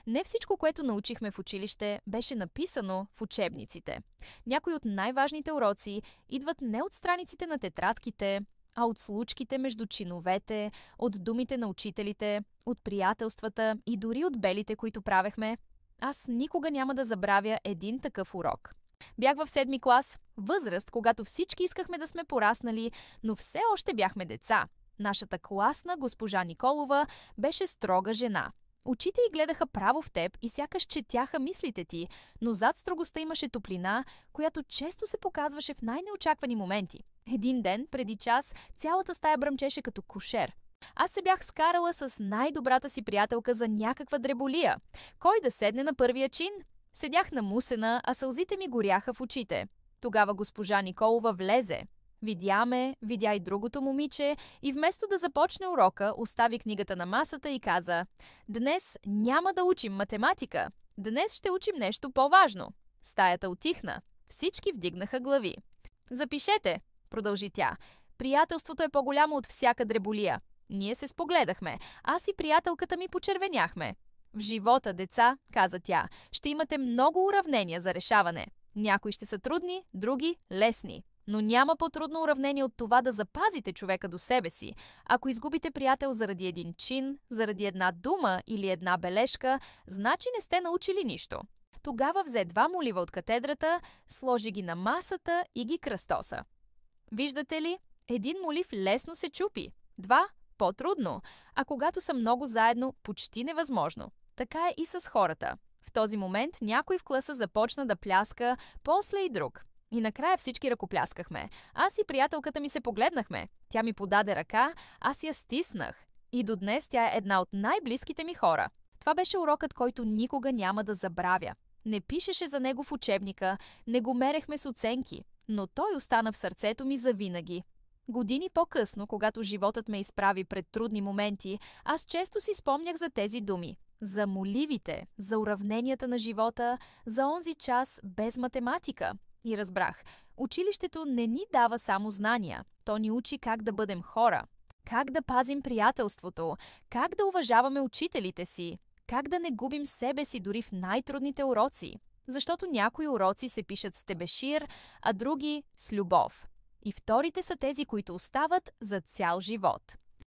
Не всичко, което научихме в училище, беше написано в учебниците. Някои от най-важните уроци идват не от страниците на тетрадките, а от случките между чиновете, от думите на учителите, от приятелствата и дори от белите, които правехме. Аз никога няма да забравя един такъв урок. Бях в 7-ми клас, възраст, когато всички искахме да сме пораснали, но все още бяхме деца. Нашата класна госпожа Николова беше строга жена. Очите й гледаха право в теб и сякаш четяха мислите ти, но зад строгостта имаше топлина, която често се показваше в най-неочаквани моменти. Един ден, преди час, цялата стая бръмчеше като кошер. Аз се бях скарала с най-добрата си приятелка за някаква дреболия. Кой да седне на първия чин? Седях намусена, а сълзите ми горяха в очите. Тогава госпожа Николова влезе. Видя ме, видя и другото момиче и вместо да започне урока, остави книгата на масата и каза: „Днес няма да учим математика. Днес ще учим нещо по-важно.“ Стаята утихна. Всички вдигнаха глави. „Запишете“, продължи тя. „Приятелството е по-голямо от всяка дреболия.“ Ние се спогледахме. Аз и приятелката ми почервеняхме. „В живота, деца“, каза тя, „ще имате много уравнения за решаване. Някои ще са трудни, други лесни. Но няма по-трудно уравнение от това да запазите човека до себе си. Ако изгубите приятел заради един чин, заради една дума или една бележка, значи не сте научили нищо.“ Тогава взе 2 молива от катедрата, сложи ги на масата и ги кръстоса. Виждате ли? Един молив лесно се чупи. 2 – по-трудно. А когато са много заедно, почти невъзможно. Така е и с хората. В този момент някой в класа започна да пляска, после и друг. И накрая всички ръкопляскахме. Аз и приятелката ми се погледнахме. Тя ми подаде ръка, аз я стиснах. И до днес тя е една от най-близките ми хора. Това беше урокът, който никога няма да забравя. Не пишеше за него в учебника, не го мерехме с оценки, но той остана в сърцето ми завинаги. Години по-късно, когато животът ме изправи пред трудни моменти, аз често си спомнях за тези думи. За моливите, за уравненията на живота, за онзи час без математика. И разбрах, училището не ни дава само знания, то ни учи как да бъдем хора, как да пазим приятелството, как да уважаваме учителите си, как да не губим себе си дори в най-трудните уроци, защото някои уроци се пишат с тебешир, а други с любов. И вторите са тези, които остават за цял живот.